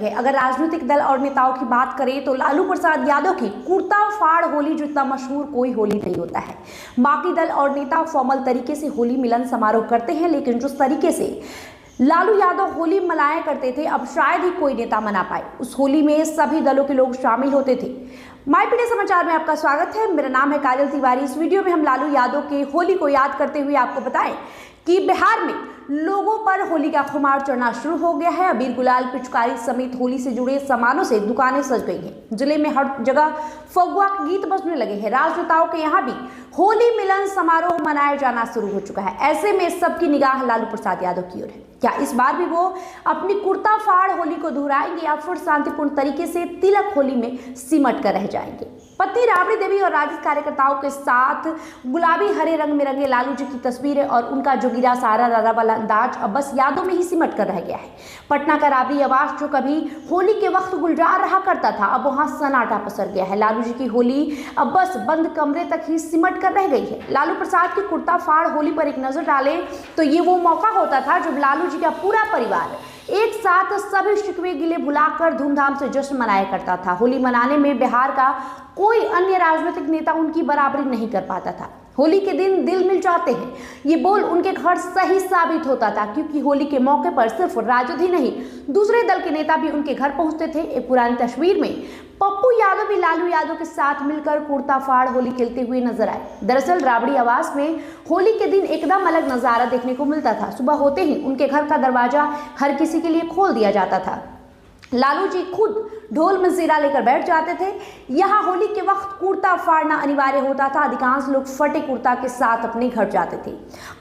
है। अगर राजनीतिक दल और नेताओं की बात करें तो लालू प्रसाद यादव की कुर्ता फाड़ होली जितना मशहूर कोई होली नहीं होता है। बाकी दल और नेता फॉर्मल तरीके से होली मिलन समारोह करते हैं, लेकिन जिस तरीके से लालू यादव होली मनाया करते थे अब शायद ही कोई नेता मना पाए। उस होली में सभी दलों के लोग शामिल होते थे। माय पीडी समाचार में आपका स्वागत है। मेरा नाम है काजल तिवारी। इस वीडियो में हम लालू यादव के होली को याद करते हुए आपको बताएं कि बिहार में लोगों पर होली का खुमार चढ़ना शुरू हो गया है। अबीर गुलाल पिचकारी समेत होली से जुड़े सामानों से दुकानें सज गई हैं। जिले में हर जगह फगुआ के गीत बजने लगे हैं। राजनेताओं के यहाँ भी होली मिलन समारोह मनाया जाना शुरू हो चुका है। ऐसे में सबकी निगाह लालू प्रसाद यादव की ओर है। क्या इस बार भी वो अपनी कुर्ता फाड़ होली को दोहराएंगे या फिर शांतिपूर्ण तरीके से तिलक होली में सिमट कर रह जाएंगे? पत्नी राबड़ी देवी और राजद कार्यकर्ताओं के साथ गुलाबी हरे रंग में रंगे लालू जी की तस्वीरें और उनका जोगिरा सारा दादा वाला अंदाज अब बस यादों में ही सिमट कर रह गया है। पटना का राबड़ी आवास जो कभी होली के वक्त गुलजार रहा करता था अब वहां सन्नाटा पसर गया है। लालू जी की होली अब बस बंद कमरे तक ही सिमट कर रह गई है। लालू प्रसाद की कुर्ता फाड़ होली पर एक नजर डाले तो ये वो मौका होता था जब लालू जी का पूरा परिवार एक साथ सभी शिकवे गिले भुलाकर धूमधाम से जश्न मनाया करता था। होली मनाने में बिहार का कोई अन्य राजनीतिक नेता उनकी बराबरी नहीं कर पाता था। होली के दिन दिल मिल जाते हैं, ये बोल उनके घर सही साबित होता था, क्योंकि होली के मौके पर सिर्फ राजद ही नहीं दूसरे दल के नेता भी उनके घर पहुंचते थे। एक पुरानी तस्वीर में पप्पू यादव भी लालू यादव के साथ मिलकर कुर्ता फाड़ होली खेलते हुए नजर आए। दरअसल राबड़ी आवास में होली के दिन एकदम अलग नजारा देखने को मिलता था। सुबह होते ही उनके घर का दरवाजा हर किसी के लिए खोल दिया जाता था। लालू जी खुद ढोल मंजीरा लेकर बैठ जाते थे। यहाँ होली के वक्त कुर्ता फाड़ना अनिवार्य होता था। अधिकांश लोग फटे कुर्ता के साथ अपने घर जाते थे।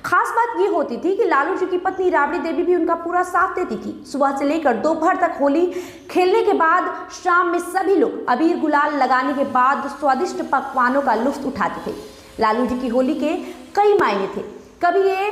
खास बात ये होती थी कि लालू जी की पत्नी राबड़ी देवी भी उनका पूरा साथ देती थी। सुबह से लेकर दोपहर तक होली खेलने के बाद शाम में सभी लोग अबीर गुलाल लगाने के बाद स्वादिष्ट पकवानों का लुत्फ उठाते थे। लालू जी की होली के कई मायने थे। कभी ये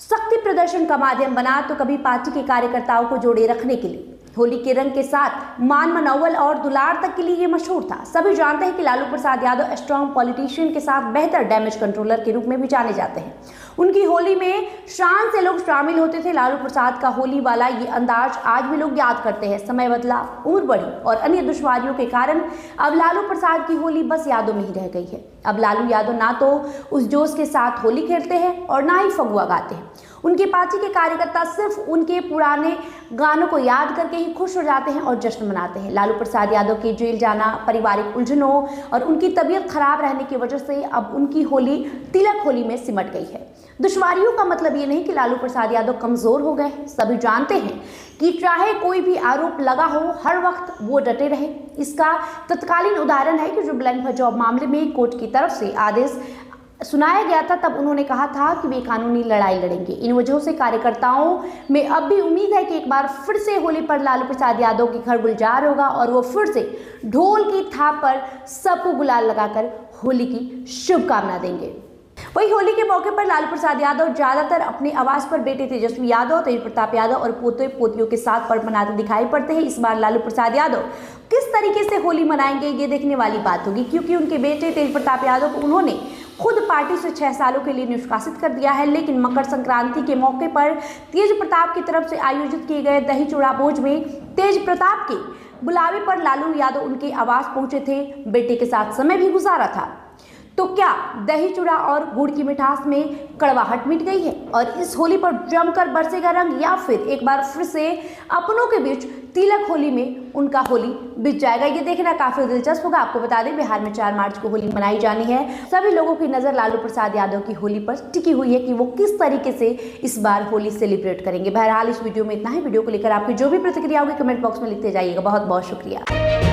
शक्ति प्रदर्शन का माध्यम बना तो कभी पार्टी के कार्यकर्ताओं को जोड़े रखने के लिए। होली के रंग के साथ मान मनौवल और दुलार तक के लिए ये मशहूर था। सभी जानते हैं कि लालू प्रसाद यादव स्ट्रॉन्ग पॉलिटिशियन के साथ बेहतर डैमेज कंट्रोलर के रूप में भी जाने जाते हैं। उनकी होली में शान से लोग शामिल होते थे। लालू प्रसाद का होली वाला ये अंदाज आज भी लोग याद करते हैं। समय बदला, उम्र बढ़ी और अन्य दुश्वारियों के कारण अब लालू प्रसाद की होली बस यादों में ही रह गई है। अब लालू यादव ना तो उस जोश के साथ होली खेलते हैं और ना ही फगुआ गाते हैं। उनकी पार्टी के कार्यकर्ता सिर्फ उनके पुराने गानों को याद करके ही खुश हो जाते हैं और जश्न मनाते हैं। लालू प्रसाद यादव के जेल जाना, पारिवारिक उलझनों और उनकी तबीयत खराब रहने की वजह से अब उनकी होली तिलक होली में सिमट गई है। दुश्वारियों का मतलब ये नहीं कि लालू प्रसाद यादव कमजोर हो गए। सभी जानते हैं कि चाहे कोई भी आरोप लगा हो हर वक्त वो डटे रहे। इसका तत्कालीन उदाहरण है कि जब लैंड जॉब मामले में कोर्ट की तरफ से आदेश सुनाया गया था तब उन्होंने कहा था कि वे कानूनी लड़ाई लड़ेंगे। इन वजहों से कार्यकर्ताओं में अब भी उम्मीद है कि एक बार फिर से होली पर लालू प्रसाद यादव के घर गुलजार होगा और वो फिर से ढोल की थाप पर सबको गुलाल लगाकर होली की शुभकामना देंगे। वही होली के मौके पर लालू प्रसाद यादव ज्यादातर अपने आवास पर बेटे तेजस्वी यादव, तेज प्रताप यादव और पोते पोतियों के साथ पर्व मनाते दिखाई पड़ते हैं। इस बार लालू प्रसाद यादव किस तरीके से होली मनाएंगे ये देखने वाली बात होगी, क्योंकि उनके बेटे तेज प्रताप यादव को उन्होंने खुद पार्टी से 6 सालों के लिए निष्कासित कर दिया है। लेकिन मकर संक्रांति के मौके पर तेज प्रताप की तरफ से आयोजित किए गए दही चूड़ा भोज में तेज प्रताप के बुलावे पर लालू यादव उनके आवास पहुंचे थे। बेटे के साथ समय भी गुजारा था। तो क्या दही चूड़ा और गुड़ की मिठास में कड़वाहट मिट गई है और इस होली पर जमकर बरसेगा रंग, या फिर एक बार फिर से अपनों के बीच तिलक होली में उनका होली बीत जाएगा? ये देखना काफी दिलचस्प होगा। आपको बता दें बिहार में 4 मार्च को होली मनाई जानी है। सभी लोगों की नजर लालू प्रसाद यादव की होली पर टिकी हुई है कि वो किस तरीके से इस बार होली सेलिब्रेट करेंगे। बहरहाल इस वीडियो में इतना ही। वीडियो को लेकर आपकी जो भी प्रतिक्रिया होगी कमेंट बॉक्स में लिखते जाइएगा। बहुत बहुत शुक्रिया।